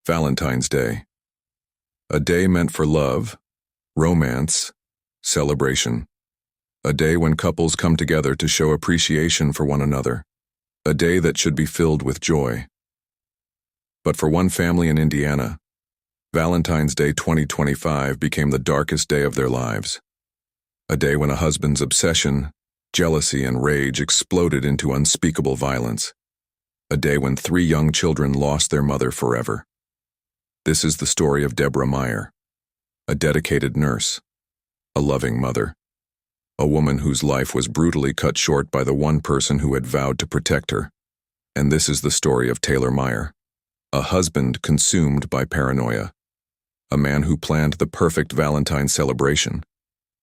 Valentine's Day. A day meant for love, romance, celebration. A day when couples come together to show appreciation for one another. A day that should be filled with joy. But for one family in Indiana, Valentine's Day 2025 became the darkest day of their lives. A day when a husband's obsession, jealousy, and rage exploded into unspeakable violence. A day when 3 young children lost their mother forever. This is the story of Deborah Meyer, a dedicated nurse, a loving mother, a woman whose life was brutally cut short by the one person who had vowed to protect her. And this is the story of Taylor Meyer, a husband consumed by paranoia, a man who planned the perfect Valentine celebration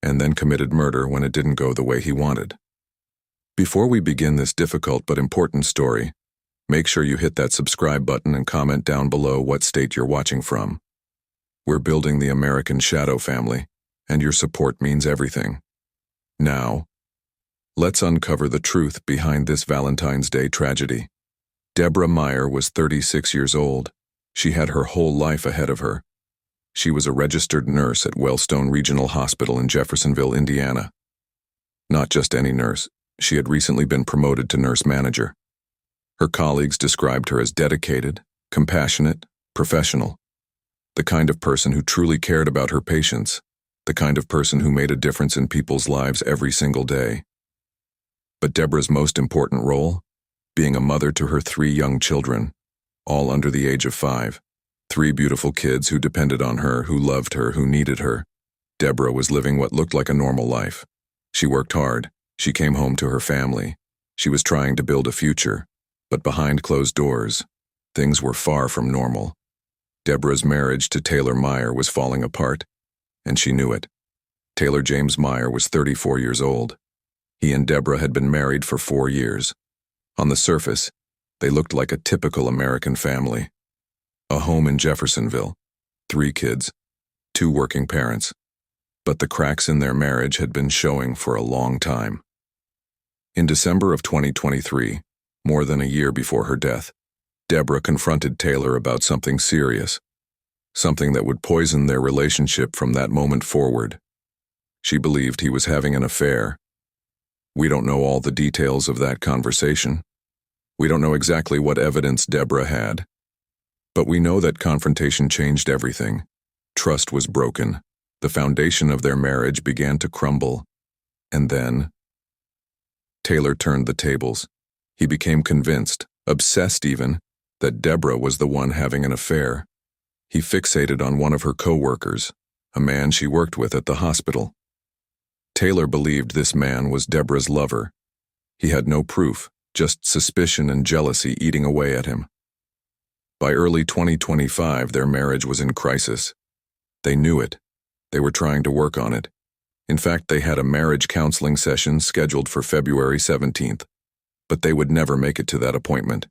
and then committed murder when it didn't go the way he wanted. Before we begin this difficult but important story, make sure you hit that subscribe button and comment down below what state you're watching from. We're building the American Shadow family, and your support means everything. Now, let's uncover the truth behind this Valentine's Day tragedy. Deborah Meyer was 36 years old. She had her whole life ahead of her. She was a registered nurse at Wellstone Regional Hospital in Jeffersonville, Indiana. Not just any nurse, she had recently been promoted to nurse manager. Her colleagues described her as dedicated, compassionate, professional. The kind of person who truly cared about her patients. The kind of person who made a difference in people's lives every single day. But Deborah's most important role? Being a mother to her 3 young children, all under the age of 5. 3 beautiful kids who depended on her, who loved her, who needed her. Deborah was living what looked like a normal life. She worked hard. She came home to her family. She was trying to build a future. But behind closed doors, things were far from normal. Deborah's marriage to Taylor Meyer was falling apart, and she knew it. Taylor James Meyer was 34 years old. He and Deborah had been married for 4 years. On the surface, they looked like a typical American family. A home in Jeffersonville, 3 kids, 2 working parents. But the cracks in their marriage had been showing for a long time. In December of 2023, more than a year before her death, Deborah confronted Taylor about something serious, something that would poison their relationship from that moment forward. She believed he was having an affair. We don't know all the details of that conversation. We don't know exactly what evidence Deborah had. But we know that confrontation changed everything. Trust was broken. The foundation of their marriage began to crumble. And then, Taylor turned the tables. He became convinced, obsessed even, that Deborah was the one having an affair. He fixated on one of her co-workers, a man she worked with at the hospital. Taylor believed this man was Deborah's lover. He had no proof, just suspicion and jealousy eating away at him. By early 2025, their marriage was in crisis. They knew it. They were trying to work on it. In fact, they had a marriage counseling session scheduled for February 17th. But they would never make it to that appointment.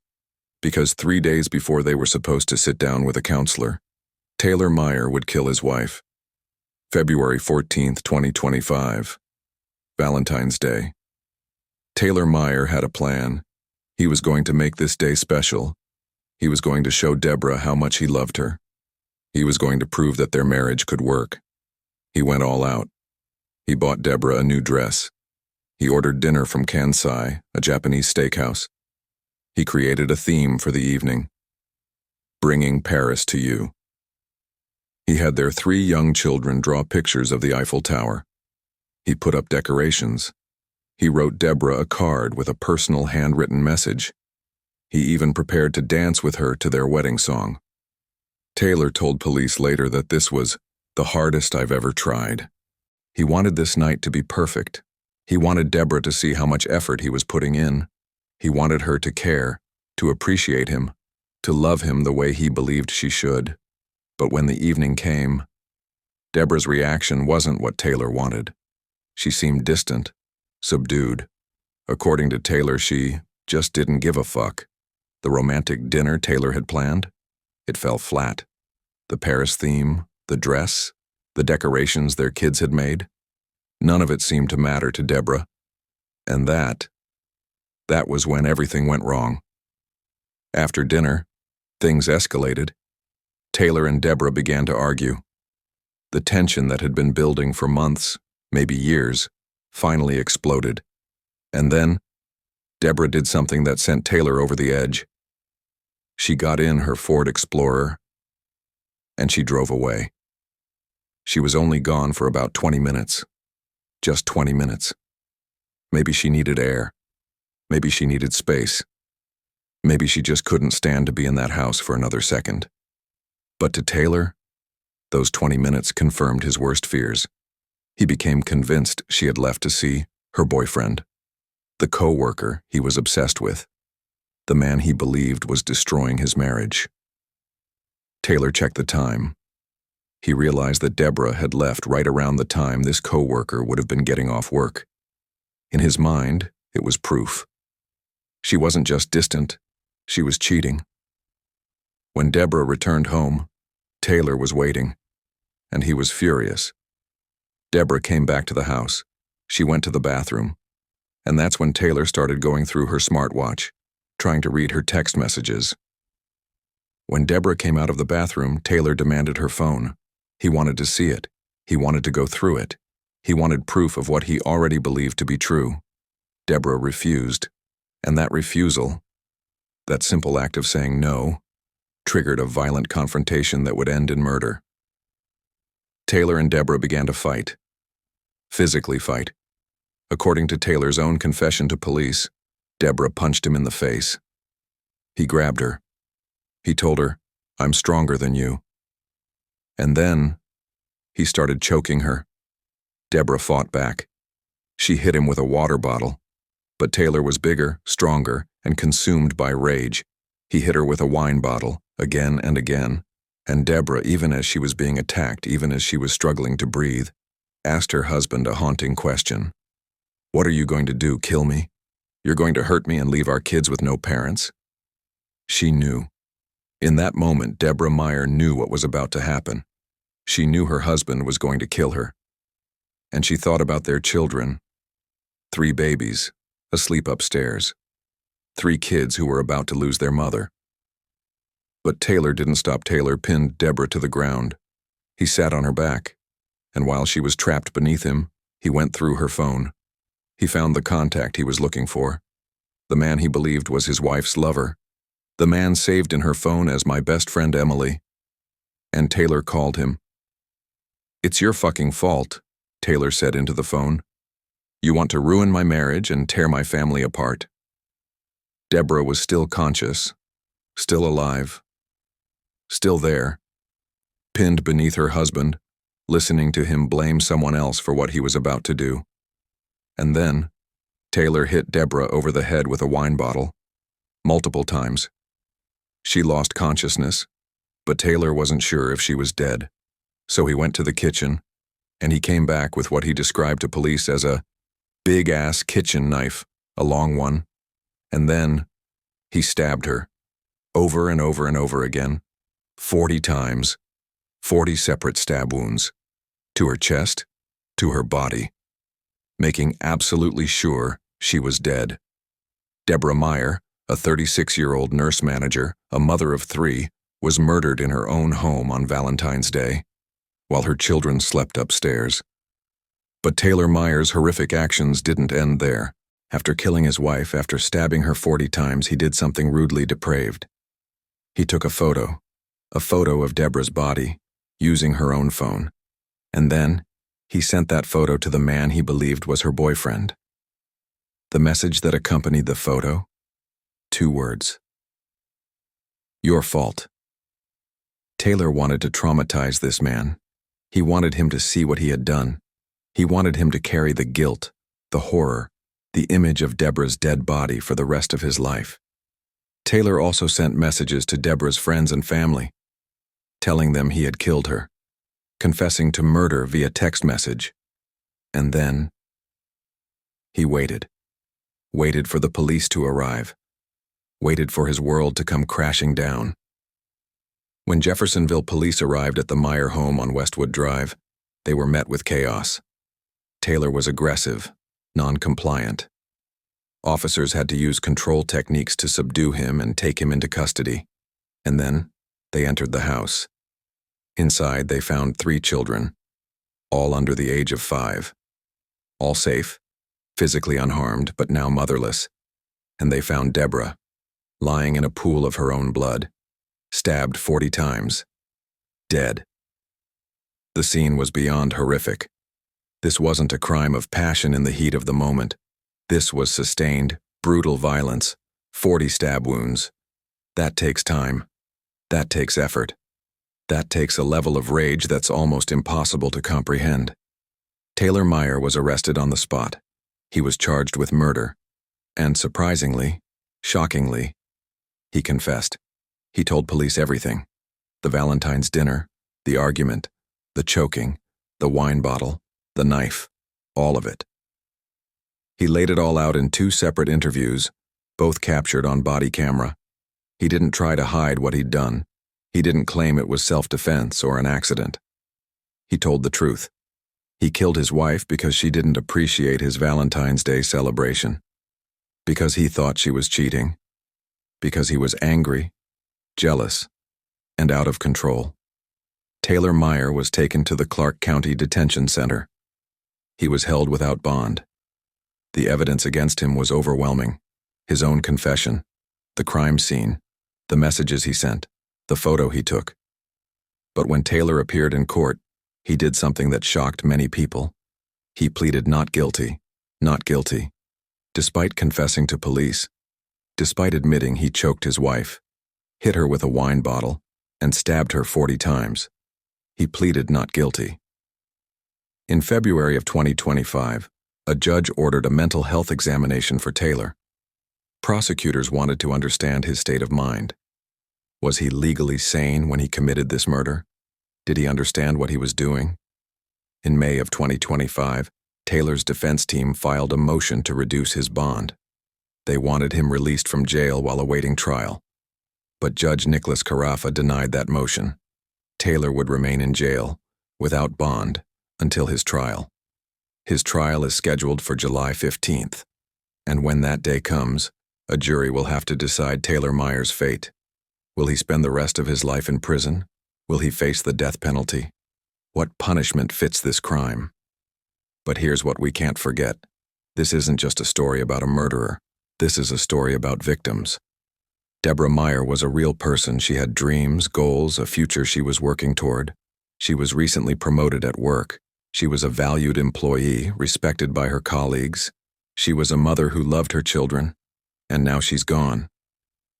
Because 3 days before they were supposed to sit down with a counselor, Taylor Meyer would kill his wife. February 14th, 2025. Valentine's Day. Taylor Meyer had a plan. He was going to make this day special. He was going to show Deborah how much he loved her. He was going to prove that their marriage could work. He went all out. He bought Deborah a new dress. He ordered dinner from Kansai, a Japanese steakhouse. He created a theme for the evening. Bringing Paris to you. He had their 3 young children draw pictures of the Eiffel Tower. He put up decorations. He wrote Deborah a card with a personal handwritten message. He even prepared to dance with her to their wedding song. Taylor told police later that this was the hardest I've ever tried. He wanted this night to be perfect. He wanted Deborah to see how much effort he was putting in. He wanted her to care, to appreciate him, to love him the way he believed she should. But when the evening came, Deborah's reaction wasn't what Taylor wanted. She seemed distant, subdued. According to Taylor, she just didn't give a fuck. The romantic dinner Taylor had planned? It fell flat. The Paris theme, the dress, the decorations their kids had made? None of it seemed to matter to Deborah. And that was when everything went wrong. After dinner, things escalated. Taylor and Deborah began to argue. The tension that had been building for months, maybe years, finally exploded. And then, Deborah did something that sent Taylor over the edge. She got in her Ford Explorer, and she drove away. She was only gone for about 20 minutes. Just 20 minutes. Maybe she needed air. Maybe she needed space. Maybe she just couldn't stand to be in that house for another second. But to Taylor, those 20 minutes confirmed his worst fears. He became convinced she had left to see her boyfriend, the co-worker he was obsessed with, the man he believed was destroying his marriage. Taylor checked the time. He realized that Deborah had left right around the time this co-worker would have been getting off work. In his mind, it was proof. She wasn't just distant, she was cheating. When Deborah returned home, Taylor was waiting, and he was furious. Deborah came back to the house. She went to the bathroom, and that's when Taylor started going through her smartwatch, trying to read her text messages. When Deborah came out of the bathroom, Taylor demanded her phone. He wanted to see it. He wanted to go through it. He wanted proof of what he already believed to be true. Deborah refused, and that refusal, that simple act of saying no, triggered a violent confrontation that would end in murder. Taylor and Deborah began to fight. Physically fight. According to Taylor's own confession to police, Deborah punched him in the face. He grabbed her. He told her, "I'm stronger than you." And then, he started choking her. Deborah fought back. She hit him with a water bottle, but Taylor was bigger, stronger, and consumed by rage. He hit her with a wine bottle, again and again, and Deborah, even as she was being attacked, even as she was struggling to breathe, asked her husband a haunting question. "What are you going to do, kill me? You're going to hurt me and leave our kids with no parents?" She knew. In that moment, Deborah Meyer knew what was about to happen. She knew her husband was going to kill her. And she thought about their children. 3 babies, asleep upstairs. 3 kids who were about to lose their mother. But Taylor didn't stop. Taylor pinned Deborah to the ground. He sat on her back, and while she was trapped beneath him, he went through her phone. He found the contact he was looking for. The man he believed was his wife's lover. The man saved in her phone as my best friend Emily. And Taylor called him. "It's your fucking fault," Taylor said into the phone. "You want to ruin my marriage and tear my family apart." Deborah was still conscious, still alive, still there, pinned beneath her husband, listening to him blame someone else for what he was about to do. And then, Taylor hit Deborah over the head with a wine bottle, multiple times. She lost consciousness, but Taylor wasn't sure if she was dead. So he went to the kitchen, and he came back with what he described to police as a big-ass kitchen knife, a long one. And then, he stabbed her, over and over and over again, 40 times, 40 separate stab wounds, to her chest, to her body, making absolutely sure she was dead. Deborah Meyer, a 36-year-old nurse manager, a mother of 3, was murdered in her own home on Valentine's Day, while her children slept upstairs. But Taylor Meyer's horrific actions didn't end there. After killing his wife, after stabbing her 40 times, he did something rudely depraved. He took a photo of Deborah's body, using her own phone. And then, he sent that photo to the man he believed was her boyfriend. The message that accompanied the photo? 2 words. Your fault. Taylor wanted to traumatize this man. He wanted him to see what he had done. He wanted him to carry the guilt, the horror, the image of Deborah's dead body for the rest of his life. Taylor also sent messages to Deborah's friends and family, telling them he had killed her, confessing to murder via text message. And then, he waited for the police to arrive, waited for his world to come crashing down. When Jeffersonville police arrived at the Meyer home on Westwood Drive, they were met with chaos. Taylor was aggressive, non-compliant. Officers had to use control techniques to subdue him and take him into custody. And then, they entered the house. Inside, they found 3 children, all under the age of 5. All safe, physically unharmed, but now motherless. And they found Deborah, lying in a pool of her own blood, stabbed 40 times, dead. The scene was beyond horrific. This wasn't a crime of passion in the heat of the moment. This was sustained, brutal violence, 40 stab wounds. That takes time. That takes effort. That takes a level of rage that's almost impossible to comprehend. Taylor Meyer was arrested on the spot. He was charged with murder. And surprisingly, shockingly, he confessed. He told police everything. The Valentine's dinner, the argument, the choking, the wine bottle, the knife, all of it. He laid it all out in 2 separate interviews, both captured on body camera. He didn't try to hide what he'd done. He didn't claim it was self-defense or an accident. He told the truth. He killed his wife because she didn't appreciate his Valentine's Day celebration. Because he thought she was cheating. Because he was angry, jealous, and out of control. Taylor Meyer was taken to the Clark County Detention Center. He was held without bond. The evidence against him was overwhelming. His own confession, the crime scene, the messages he sent, the photo he took. But when Taylor appeared in court, he did something that shocked many people. He pleaded not guilty, not guilty. Despite confessing to police, despite admitting he choked his wife, hit her with a wine bottle, and stabbed her 40 times, he pleaded not guilty. In February of 2025, a judge ordered a mental health examination for Taylor. Prosecutors wanted to understand his state of mind. Was he legally sane when he committed this murder? Did he understand what he was doing? In May of 2025, Taylor's defense team filed a motion to reduce his bond. They wanted him released from jail while awaiting trial. But Judge Nicholas Carafa denied that motion. Taylor would remain in jail, without bond, until his trial. His trial is scheduled for July 15th. And when that day comes, a jury will have to decide Taylor Meyer's fate. Will he spend the rest of his life in prison? Will he face the death penalty? What punishment fits this crime? But here's what we can't forget. This isn't just a story about a murderer. This is a story about victims. Deborah Meyer was a real person. She had dreams, goals, a future she was working toward. She was recently promoted at work. She was a valued employee, respected by her colleagues. She was a mother who loved her children. And now she's gone.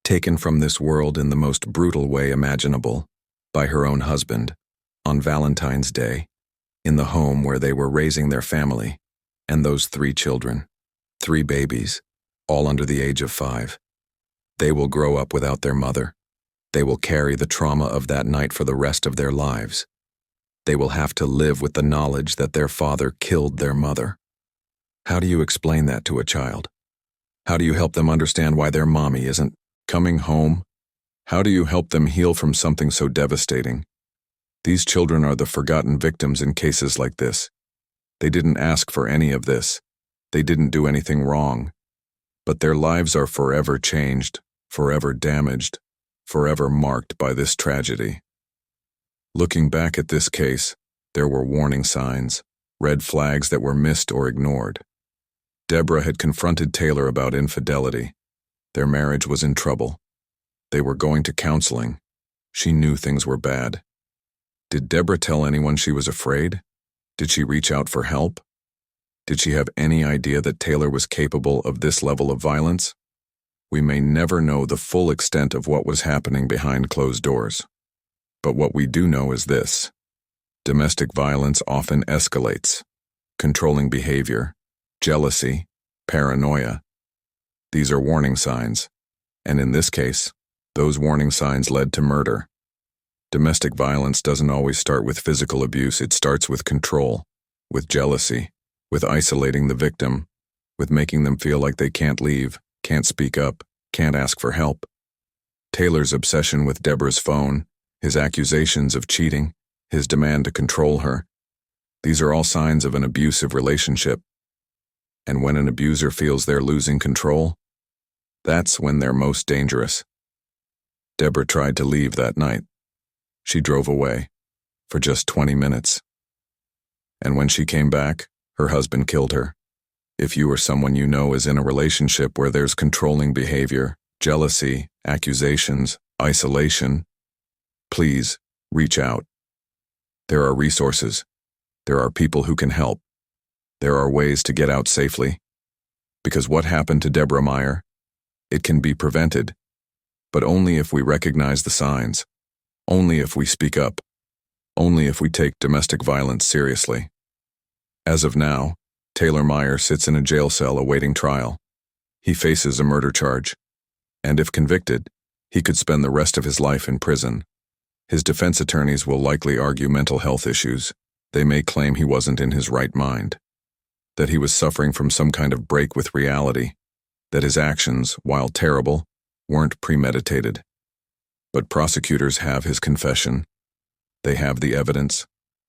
Taken from this world in the most brutal way imaginable, by her own husband, on Valentine's Day, in the home where they were raising their family, and those 3 children, 3 babies, all under the age of 5. They will grow up without their mother. They will carry the trauma of that night for the rest of their lives. They will have to live with the knowledge that their father killed their mother. How do you explain that to a child? How do you help them understand why their mommy isn't coming home? How do you help them heal from something so devastating? These children are the forgotten victims in cases like this. They didn't ask for any of this. They didn't do anything wrong. But their lives are forever changed, forever damaged, forever marked by this tragedy. Looking back at this case, there were warning signs, red flags that were missed or ignored. Deborah had confronted Taylor about infidelity. Their marriage was in trouble. They were going to counseling. She knew things were bad. Did Deborah tell anyone she was afraid? Did she reach out for help? Did she have any idea that Taylor was capable of this level of violence? We may never know the full extent of what was happening behind closed doors. But what we do know is this: domestic violence often escalates. Controlling behavior, jealousy, paranoia. These are warning signs. And in this case, those warning signs led to murder. Domestic violence doesn't always start with physical abuse. It starts with control, with jealousy, with isolating the victim, with making them feel like they can't leave, can't speak up, can't ask for help. Taylor's obsession with Deborah's phone, his accusations of cheating, his demand to control her, these are all signs of an abusive relationship. And when an abuser feels they're losing control, that's when they're most dangerous. Deborah tried to leave that night. She drove away. for just 20 minutes. And when she came back, her husband killed her. If you or someone you know is in a relationship where there's controlling behavior, jealousy, accusations, isolation, please reach out. There are resources. There are people who can help. There are ways to get out safely. Because what happened to Deborah Meyer? It can be prevented, but only if we recognize the signs, only if we speak up, only if we take domestic violence seriously. As of now, Taylor Meyer sits in a jail cell awaiting trial. He faces a murder charge, and if convicted, he could spend the rest of his life in prison. His defense attorneys will likely argue mental health issues. They may claim he wasn't in his right mind, that he was suffering from some kind of break with reality, that his actions, while terrible, weren't premeditated. But prosecutors have his confession. They have the evidence.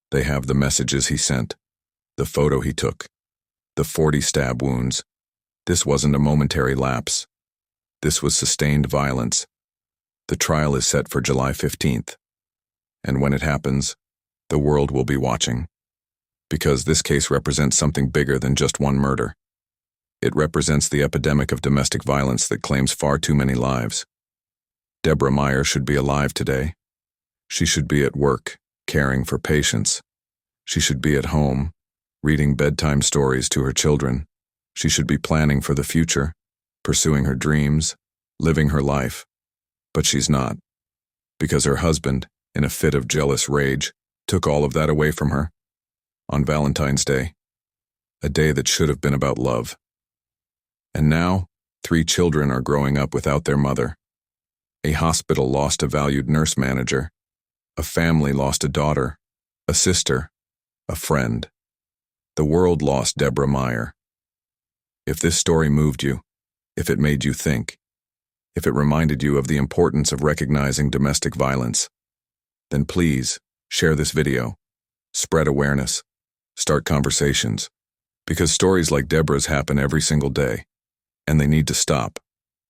They have the messages he sent, the photo he took, the 40 stab wounds. This wasn't a momentary lapse. This was sustained violence. The trial is set for July 15th. And when it happens, the world will be watching. Because this case represents something bigger than just one murder. It represents the epidemic of domestic violence that claims far too many lives. Deborah Meyer should be alive today. She should be at work, caring for patients. She should be at home, reading bedtime stories to her children. She should be planning for the future, pursuing her dreams, living her life. But she's not. Because her husband, in a fit of jealous rage, took all of that away from her. On Valentine's Day, a day that should have been about love. And now, 3 children are growing up without their mother. A hospital lost a valued nurse manager. A family lost a daughter, a sister, a friend. The world lost Deborah Meyer. If this story moved you, if it made you think, if it reminded you of the importance of recognizing domestic violence, then please share this video, spread awareness, start conversations, because stories like Deborah's happen every single day, and they need to stop.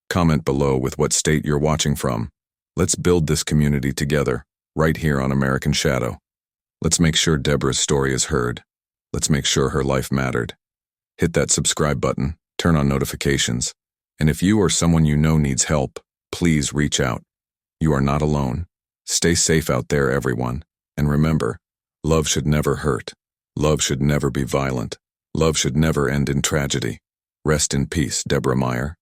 Comment below with what state you're watching from. Let's build this community together, right here on American Shadow. Let's make sure Deborah's story is heard. Let's make sure her life mattered. Hit that subscribe button, turn on notifications, and if you or someone you know needs help, please reach out. You are not alone. Stay safe out there, everyone. And remember, love should never hurt. Love should never be violent. Love should never end in tragedy. Rest in peace, Deborah Meyer.